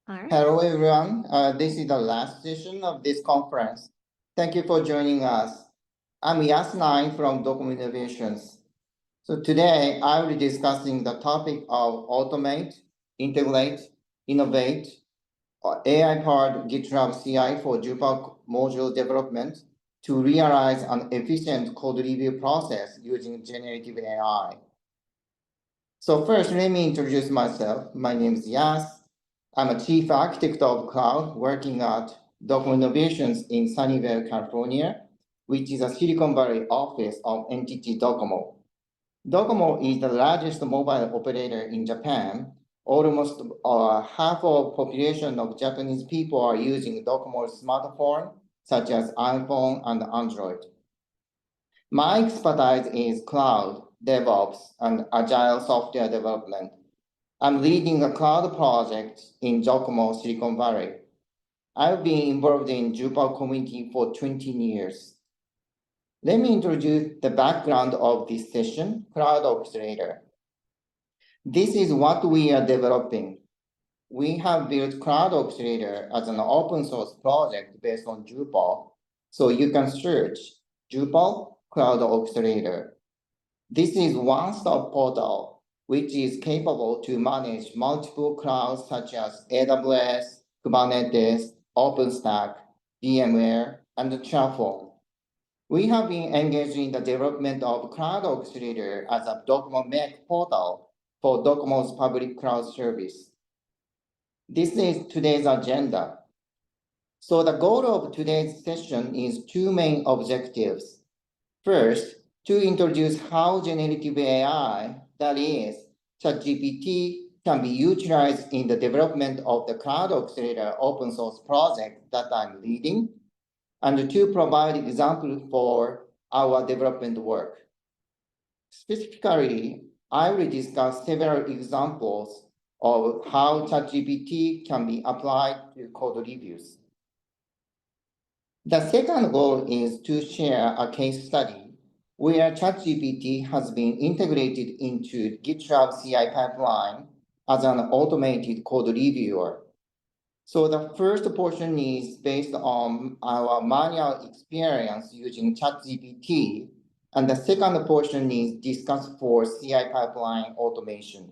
All right. Hello, everyone. This is the last session of this conference. Thank you for joining us. I'm Yasnine from Document Innovations. So today I will be discussing the topic of automate, integrate, innovate, AI-powered GitLab CI for Drupal module development to realize an efficient code review process using generative AI. So first, let me introduce myself. My name is Yas. I'm a chief architect of cloud working at Document Innovations in Sunnyvale, California, which is a Silicon Valley office of entity Docomo. Docomo is the largest mobile operator in Japan. Almost half of population of Japanese people are using Docomo's smartphone, such as iPhone and Android. My expertise is cloud, DevOps, and agile software development. I'm leading a cloud project in Docomo, Silicon Valley. I've been involved in Drupal community for 20 years. Let me introduce the background of this session, Cloud Orchestrator. This is what we are developing. We have built Cloud Orchestrator as an open source project based on Drupal, so you can search Drupal Cloud Orchestrator. This is one-stop portal which is capable to manage multiple clouds such as AWS, Kubernetes, OpenStack, VMware, and Terraform. We have been engaged in the development of Cloud Orchestrator as a Docomo Make portal for Docomo's public cloud service. This is today's agenda. So the goal of today's session is two main objectives. First, to introduce how generative AI, that is, ChatGPT, can be utilized in the development of the Cloud Orchestrator open source project that I'm leading, and to provide examples for our development work. Specifically, I will discuss several examples of how ChatGPT can be applied to code reviews. The second goal is to share a case study where ChatGPT has been integrated into GitLab CI pipeline as an automated code reviewer. So the first portion is based on our manual experience using ChatGPT, and the second portion is discussed for CI pipeline automation.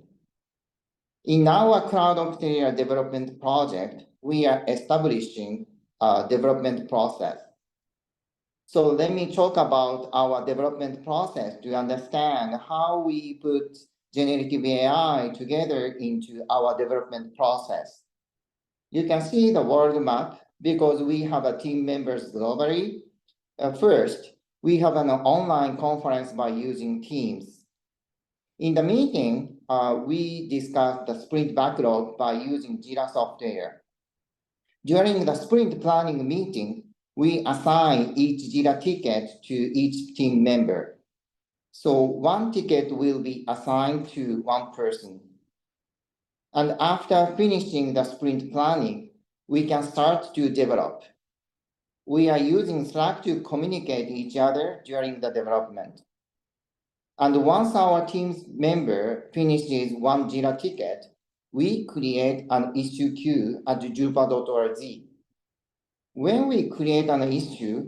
In our Cloud Orchestrator development project, we are establishing a development process. So let me talk about our development process to understand how we put generative AI together into our development process. You can see the world map because we have a team members globally. First, we have an online conference by using Teams. In the meeting, we discussed the sprint backlog by using Jira software. During the sprint planning meeting, we assign each Jira ticket to each team member. So one ticket will be assigned to one person. And after finishing the sprint planning, we can start to develop. We are using Slack to communicate each other during the development. And once our team member finishes one Jira ticket, we create an issue queue at Drupal.org. When we create an issue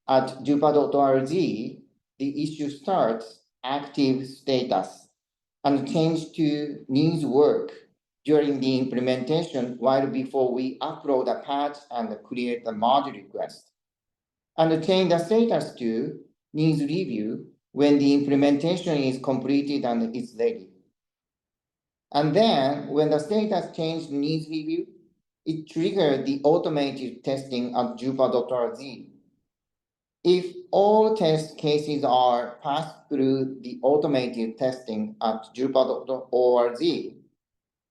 at Drupal.org, the issue starts active status and change to needs work during the implementation while before we upload a patch and create a merge request. And change the status to needs review when the implementation is completed and it's ready. And then when the status change needs review, it triggers the automated testing at Drupal.org. If all test cases are passed through the automated testing at Drupal.org,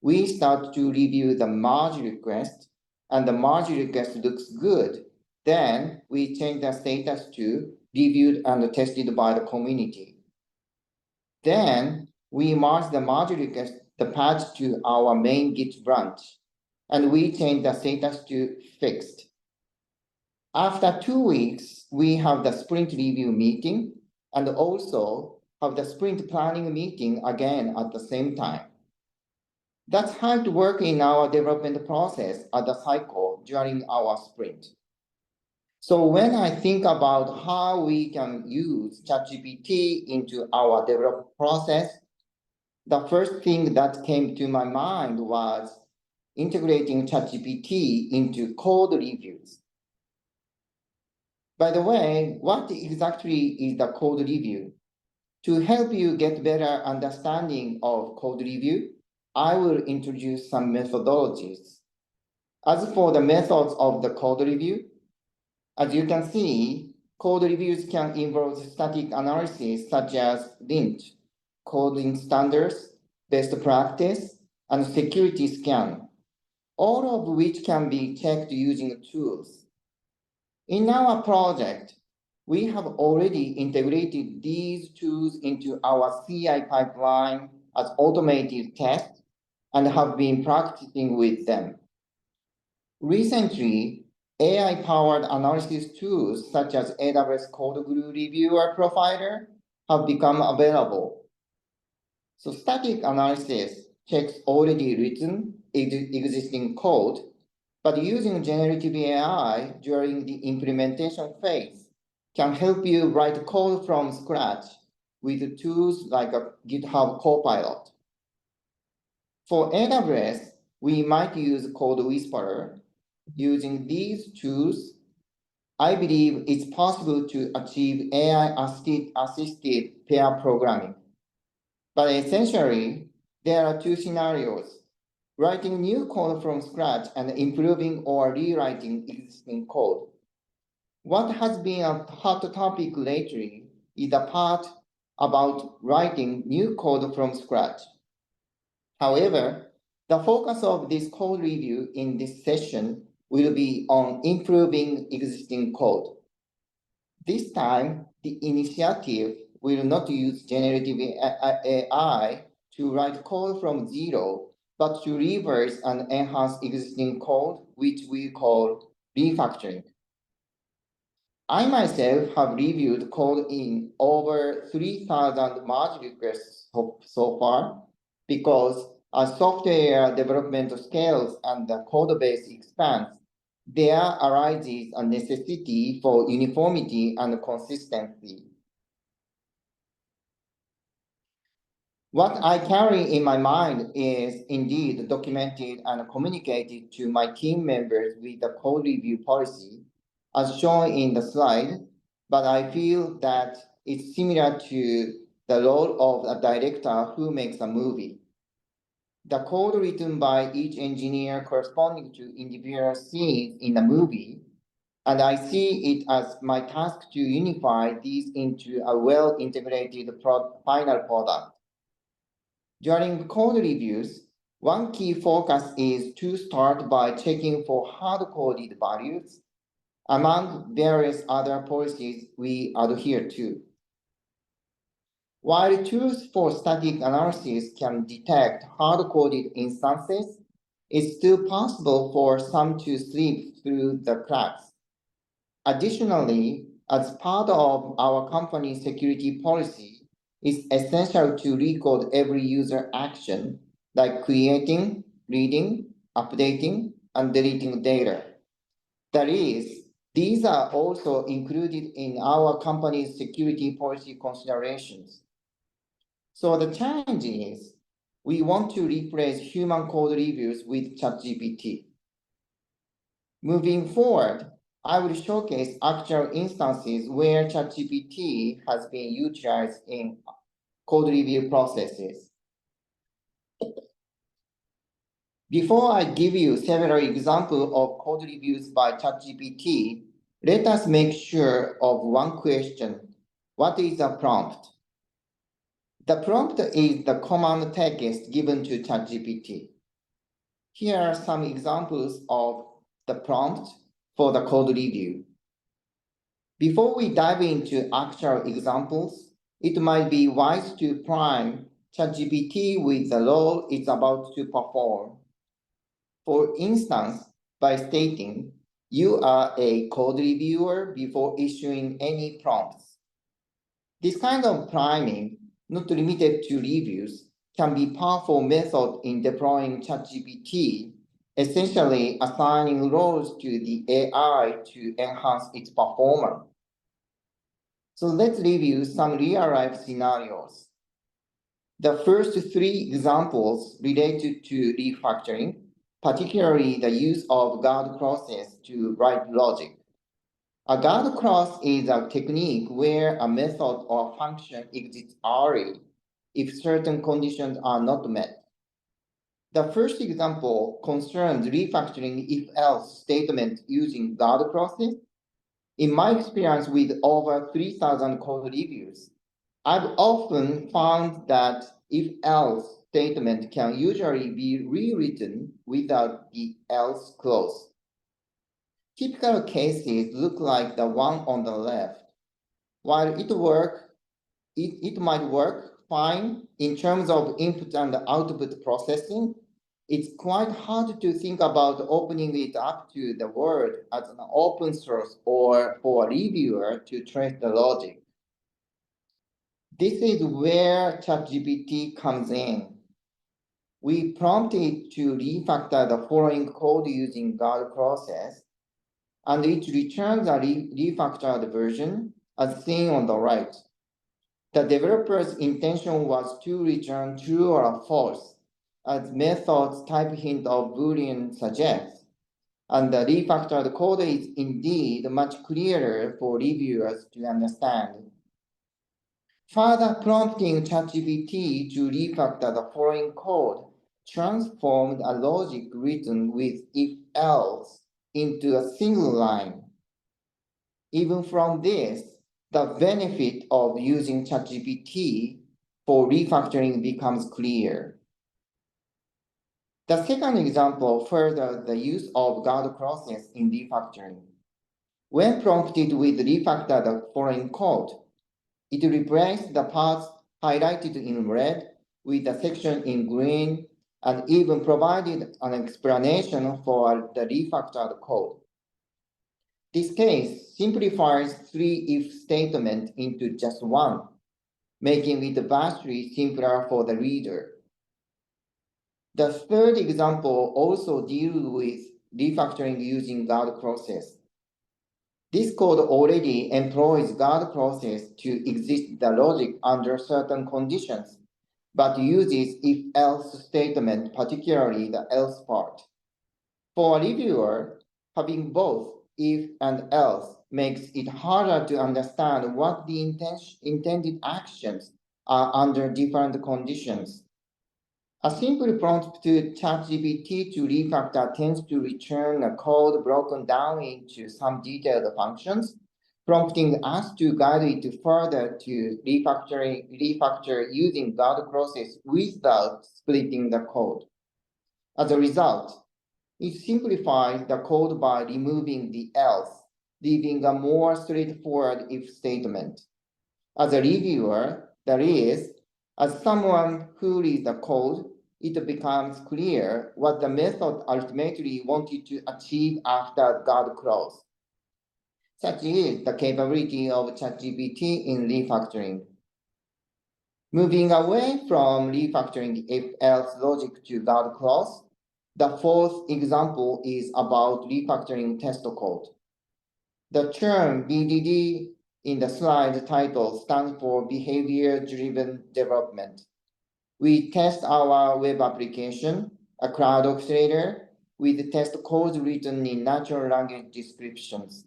we start to review the merge request, and the merge request looks good. Then we change the status to reviewed and tested by the community. Then we merge the merge request, the patch to our main Git branch, and we change the status to fixed. After 2 weeks, we have the sprint review meeting and also have the sprint planning meeting again at the same time. That's how it works in our development process at the cycle during our sprint. So when I think about how we can use ChatGPT into our development process, the first thing that came to my mind was integrating ChatGPT into code reviews. By the way, what exactly is the code review? To help you get better understanding of code review, I will introduce some methodologies. As for the methods of the code review, as you can see, code reviews can involve static analysis such as lint, coding standards, best practice, and security scan, all of which can be checked using tools. In our project, we have already integrated these tools into our CI pipeline as automated tests and have been practicing with them. Recently, AI-powered analysis tools such as AWS Code Glue Reviewer Profiler have become available. So static analysis checks already written existing code, but using generative AI during the implementation phase can help you write code from scratch with tools like a GitHub Copilot. For AWS, we might use Code Whisperer. Using these tools, I believe it's possible to achieve AI-assisted pair programming. But essentially, there are two scenarios: writing new code from scratch and improving or rewriting existing code. What has been a hot topic lately is the part about writing new code from scratch. However, the focus of this code review in this session will be on improving existing code. This time, the initiative will not use generative AI to write code from zero, but to reverse and enhance existing code, which we call refactoring. I myself have reviewed code in over 3,000 merge requests so far, because as software development scales and the code base expands, there arises a necessity for uniformity and consistency. What I carry in my mind is indeed documented and communicated to my team members with the code review policy, as shown in the slide, but I feel that it's similar to the role of a director who makes a movie. The code written by each engineer corresponding to individual scenes in the movie, and I see it as my task to unify these into a well-integrated final product. During code reviews, one key focus is to start by checking for hard-coded values among various other policies we adhere to. While tools for static analysis can detect hard-coded instances, it's still possible for some to slip through the cracks. Additionally, as part of our company's security policy, it's essential to record every user action, like creating, reading, updating, and deleting data. That is, these are also included in our company's security policy considerations. So the challenge is, we want to replace human code reviews with ChatGPT. Moving forward, I will showcase actual instances where ChatGPT has been utilized in code review processes. Before I give you several examples of code reviews by ChatGPT, let us make sure of one question: what is a prompt? The prompt is the command text given to ChatGPT. Here are some examples of the prompt for the code review. Before we dive into actual examples, it might be wise to prime ChatGPT with the role it's about to perform. For instance, by stating, you are a code reviewer before issuing any prompts. This kind of priming, not limited to reviews, can be powerful method in deploying ChatGPT, essentially assigning roles to the AI to enhance its performance. So let's review some real-life scenarios. The first three examples related to refactoring, particularly the use of guard clauses to write logic. A guard clause is a technique where a method or function exists early if certain conditions are not met. The first example concerns refactoring if-else statements using guard clauses. In my experience with over 3,000 code reviews, I've often found that if-else statement can usually be rewritten without the else clause. Typical cases look like the one on the left. While it might work fine in terms of input and output processing, it's quite hard to think about opening it up to the world as an open source or for a reviewer to trace the logic. This is where ChatGPT comes in. We prompt it to refactor the following code using guard clauses, and it returns a refactored version as seen on the right. The developer's intention was to return true or false, as method's type hint of Boolean suggests, and the refactored code is indeed much clearer for reviewers to understand. Further prompting ChatGPT to refactor the following code transformed a logic written with if-else into a single line. Even from this, the benefit of using ChatGPT for refactoring becomes clear. The second example furthers the use of guard clauses in refactoring. When prompted with refactor the following code, it replaced the parts highlighted in red with the section in green and even provided an explanation for the refactored code. This case simplifies three if statements into just one, making it vastly simpler for the reader. The third example also deals with refactoring using guard clauses. This code already employs guard clauses to exist the logic under certain conditions, but uses if-else statement, particularly the else part. For a reviewer, having both if and else makes it harder to understand what the intended actions are under different conditions. A simple prompt to ChatGPT to refactor tends to return a code broken down into some detailed functions, prompting us to guide it further to refactor using guard clauses without splitting the code. As a result, it simplifies the code by removing the else, leaving a more straightforward if statement. As a reviewer, that is, as someone who reads the code, it becomes clear what the method ultimately wanted to achieve after guard clause. Such is the capability of ChatGPT in refactoring. Moving away from refactoring if-else logic to guard clause, the fourth example is about refactoring test code. The term BDD in the slide title stands for behavior-driven development. We test our web application, a cloud orchestrator, with test codes written in natural language descriptions.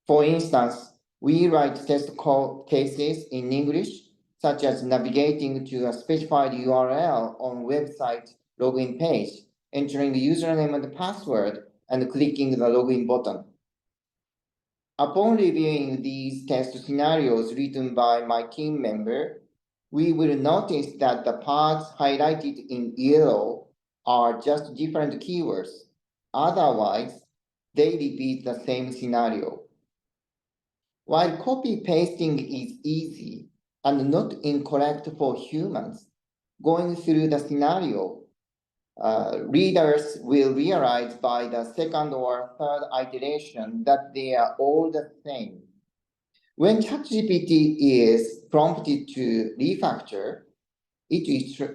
For instance, we write test code cases in English, such as navigating to a specified URL on website login page, entering the username and password, and clicking the login button. Upon reviewing these test scenarios written by my team member, we will notice that the parts highlighted in yellow are just different keywords. Otherwise, they repeat the same scenario. While copy-pasting is easy and not incorrect for humans, going through the scenario, readers will realize by the second or third iteration that they are all the same. When ChatGPT is prompted to refactor, It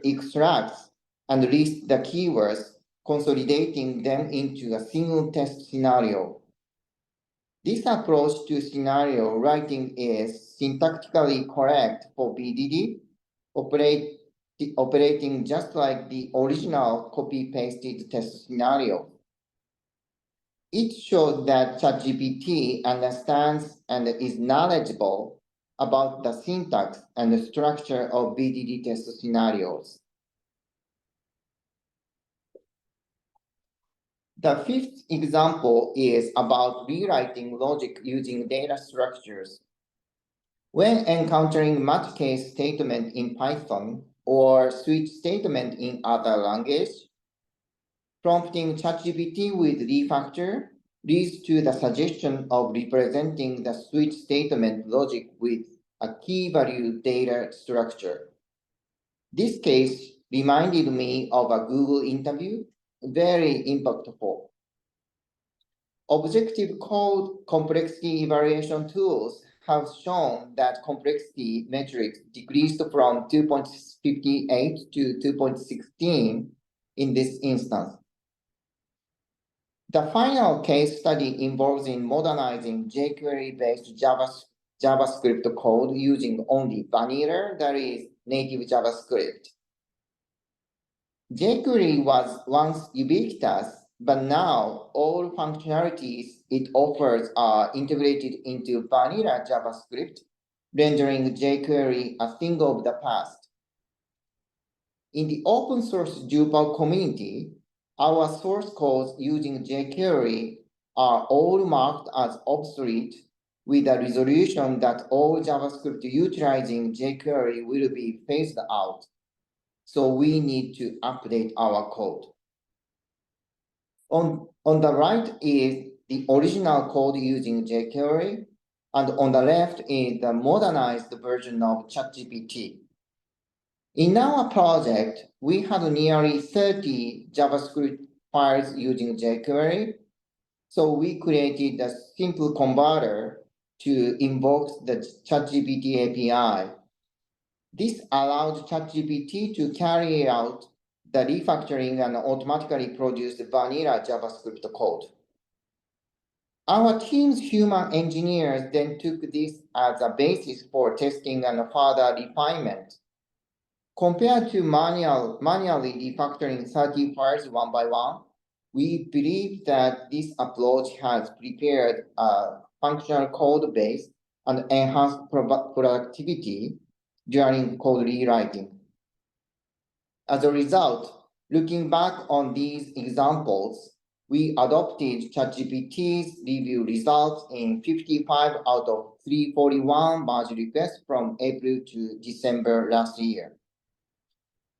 extracts and lists the keywords, consolidating them into a single test scenario. This approach to scenario writing is syntactically correct for BDD, operating just like the original copy-pasted test scenario. It shows that ChatGPT understands and is knowledgeable about the syntax and the structure of BDD test scenarios. The fifth example is about rewriting logic using data structures. When encountering match case statement in Python or switch statement in other language, prompting ChatGPT with refactor leads to the suggestion of representing the switch statement logic with a key value data structure. This case reminded me of a Google interview, very impactful. Objective code complexity evaluation tools have shown that complexity metrics decreased from 2.58 to 2.16 in this instance. The final case study involves in modernizing jQuery-based JavaScript code using only vanilla, that is, native JavaScript. jQuery was once ubiquitous, but now all functionalities it offers are integrated into vanilla JavaScript, rendering jQuery a thing of the past. In the open source Drupal community, our source codes using jQuery are all marked as obsolete, with a resolution that all JavaScript utilizing jQuery will be phased out. So we need to update our code. On the right is the original code using jQuery, and on the left is the modernized version of ChatGPT. In our project, we had nearly 30 JavaScript files using jQuery, so we created a simple converter to invoke the ChatGPT API. This allowed ChatGPT to carry out the refactoring and automatically produce vanilla JavaScript code. Our team's human engineers then took this as a basis for testing and further refinement. Compared to manually refactoring 30 files one by one, we believe that this approach has prepared a functional code base and enhanced productivity during code rewriting. As a result, looking back on these examples, we adopted ChatGPT's review results in 55 out of 341 merge requests from April to December last year.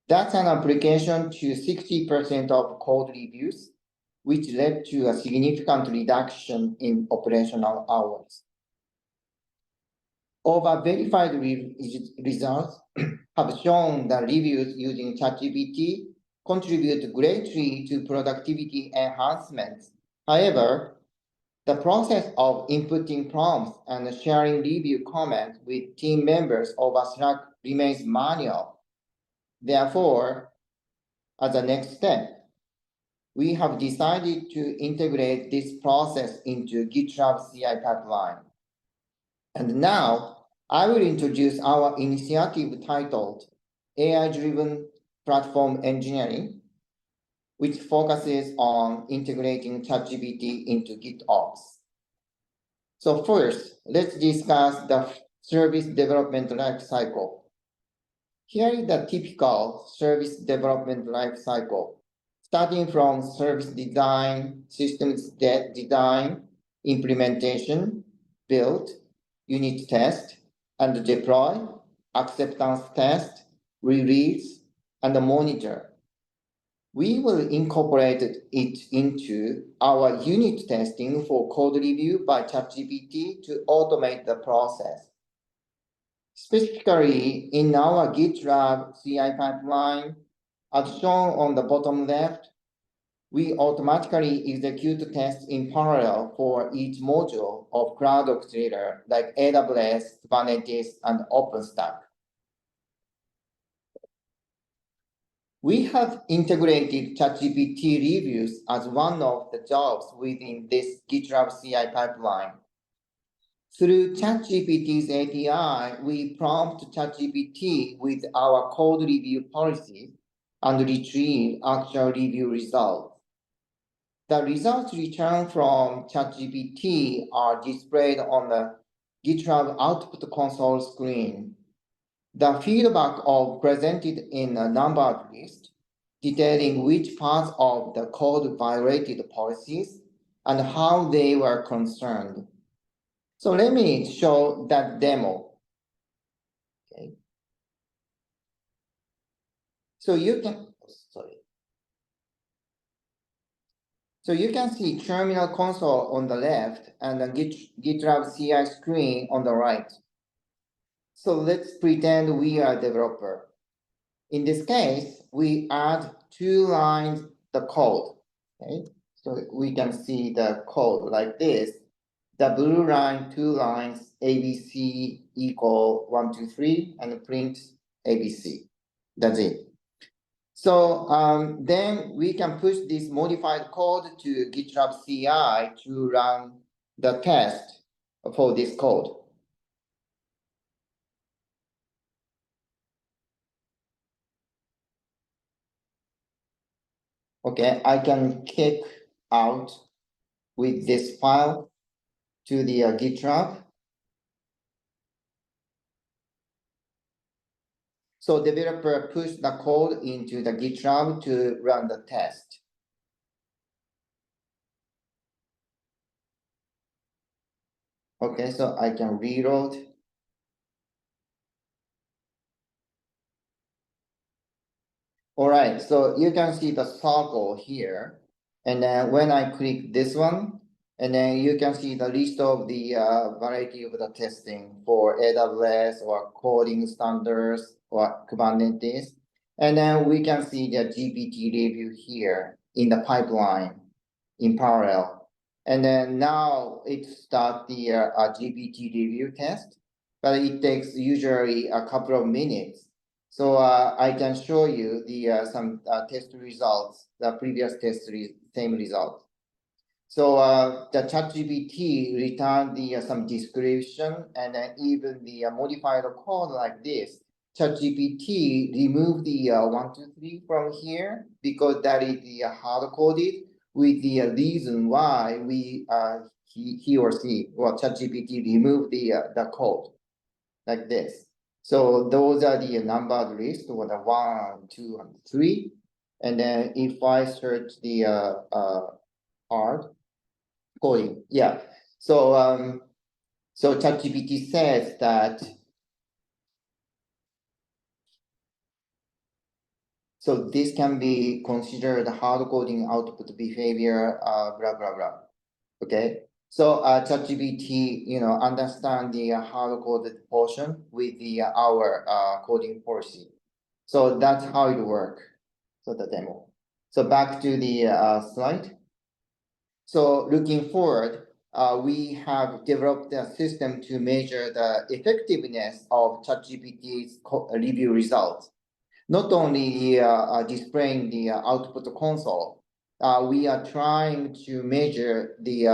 That's an application to 60% of code reviews, which led to a significant reduction in operational hours. Our verified results have shown that reviews using ChatGPT contribute greatly to productivity enhancements. However, the process of inputting prompts and sharing review comments with team members over Slack remains manual. Therefore, as a next step, we have decided to integrate this process into GitLab CI pipeline. And now, I will introduce our initiative titled AI-Driven Platform Engineering, which focuses on integrating ChatGPT into GitOps. So first, let's discuss the service development lifecycle. Here is the typical service development lifecycle, starting from service design, systems design, implementation, build, unit test, and deploy, acceptance test, release, and monitor. We will incorporate it into our unit testing for code review by ChatGPT to automate the process. Specifically, in our GitLab CI pipeline, as shown on the bottom left, we automatically execute tests in parallel for each module of cloud orchestrator like AWS, Kubernetes, and OpenStack. We have integrated ChatGPT reviews as one of the jobs within this GitLab CI pipeline. Through ChatGPT's API, we prompt ChatGPT with our code review policies and retrieve actual review results. The results returned from ChatGPT are displayed on the GitLab output console screen. The feedback is presented in a numbered list, detailing which parts of the code violated policies and how they were concerned. So let me show that demo. Okay. So you can, So you can see terminal console on the left and the GitLab CI screen on the right. So let's pretend we are a developer. In this case, we add 2 lines the code. Okay, so we can see the code like this. The blue line, 2 lines, ABC equal 1, 2, 3, and print ABC. That's it. So then we can push this modified code to GitLab CI to run the test for this code. Okay, I can kick out with this file to the GitLab. So developer push the code into the GitLab to run the test. Okay, so I can reload. All right, so you can see the circle here. And then when I click this one, and then you can see the list of the variety of the testing for AWS or coding standards or Kubernetes. And then we can see the GPT review here in the pipeline in parallel. And then now it starts the GPT review test, but it takes usually a couple of minutes. So I can show you the some test results, the previous test same result. So the ChatGPT returned the some description and then even the modified code like this. ChatGPT removed the 1, 2, 3 from here because that is the hard coded with the reason why we he or she or ChatGPT removed the code like this. So those are the numbered list with the 1, 2, and 3. And then if I search the hard coding, yeah. So so ChatGPT says that. So this can be considered hard coding output behavior, blah blah blah. Okay. So ChatGPT, understand the hard coded portion with the our coding policy. So that's how it works. So the demo. So back to the slide. So looking forward, we have developed a system to measure the effectiveness of ChatGPT's review results. Not only displaying the output console, we are trying to measure the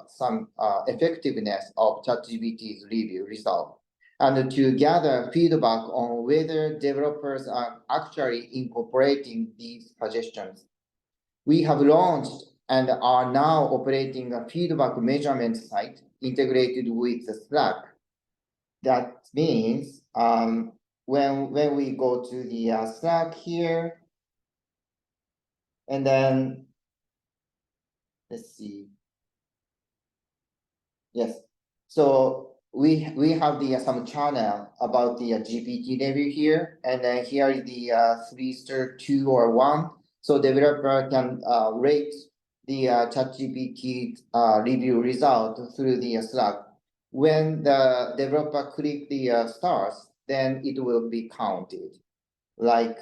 some effectiveness of ChatGPT's review result and to gather feedback on whether developers are actually incorporating these suggestions. We have launched and are now operating a feedback measurement site integrated with the Slack. That means when we go to the Slack here, and then let's see. Yes. So we have the some channel about the GPT review here, and then here is the 3-star 2 or 1. So developer can rate the ChatGPT review result through the Slack. When the developer click the stars, then it will be counted like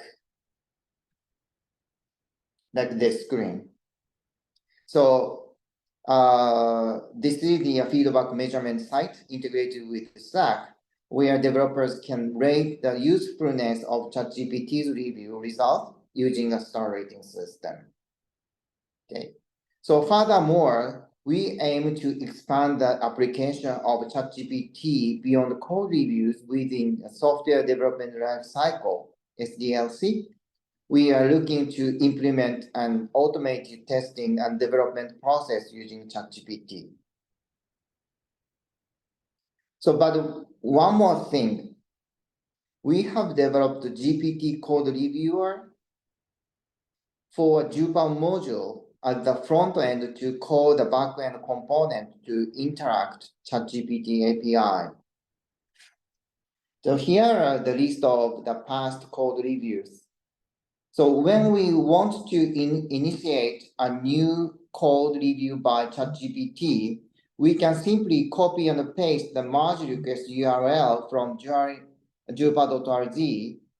this screen. So this is the feedback measurement site integrated with Slack, where developers can rate the usefulness of ChatGPT's review result using a star rating system. Okay. So furthermore, we aim to expand the application of ChatGPT beyond code reviews within the software development life cycle, SDLC. We are looking to implement an automated testing and development process using ChatGPT. So, but one more thing, we have developed a GPT code reviewer for a Drupal module at the front end to call the backend component to interact ChatGPT API. So here are the list of the past code reviews. So when we want to initiate a new code review by ChatGPT, we can simply copy and paste the merge request URL from Drupal.org,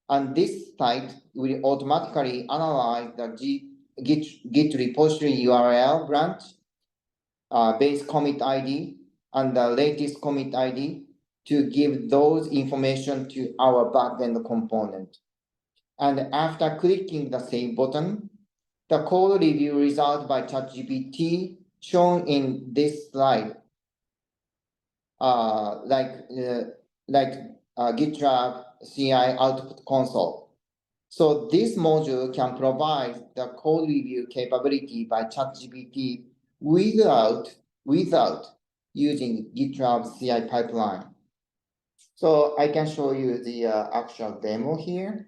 and this site will automatically analyze the Git repository URL branch, base commit ID, and the latest commit ID to give those information to our backend component. And after clicking the Save button, the code review result by ChatGPT shown in this slide, like GitLab CI output console. So this module can provide the code review capability by ChatGPT without using GitLab CI pipeline. So I can show you the actual demo here.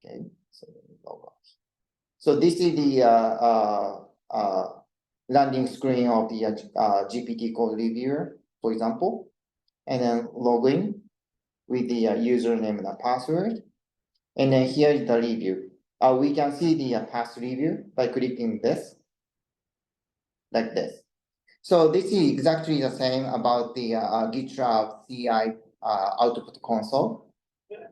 Okay, so this is the landing screen of the GPT code reviewer, for example, and then log in with the username and the password. And then here is the review. We can see the past review by clicking this, like this. So this is exactly the same about the GitLab CI output console.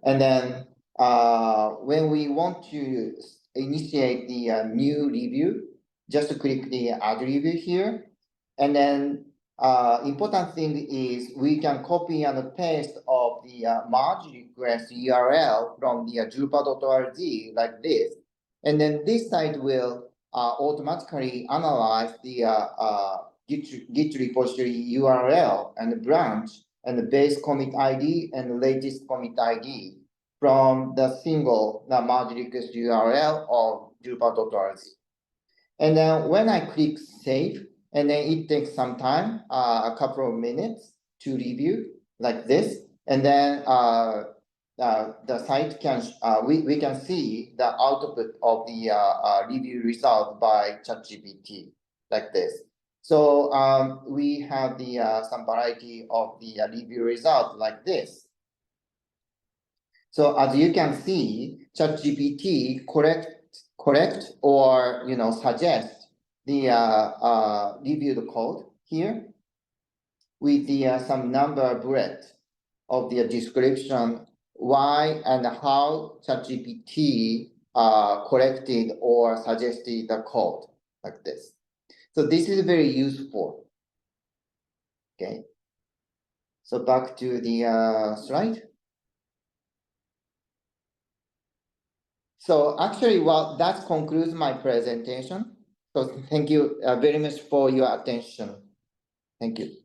And then when we want to initiate the new review, just click the add review here. And then important thing is we can copy and paste of the merge request URL from the Drupal.org like this. And then this site will automatically analyze the Git repository URL and branch and the base commit ID and the latest commit ID from the single merge request URL of Drupal.org. And then when I click save, and then it takes some time, a couple of minutes to review like this. And then the site can, we can see the output of the review result by ChatGPT like this. So we have the some variety of the review result like this. So as you can see, ChatGPT correct or suggest the reviewed code here with the some number bullet of the description why and how ChatGPT corrected or suggested the code like this. So this is very useful. Okay. So back to the slide. So actually, well, that concludes my presentation. So thank you very much for your attention. Thank you.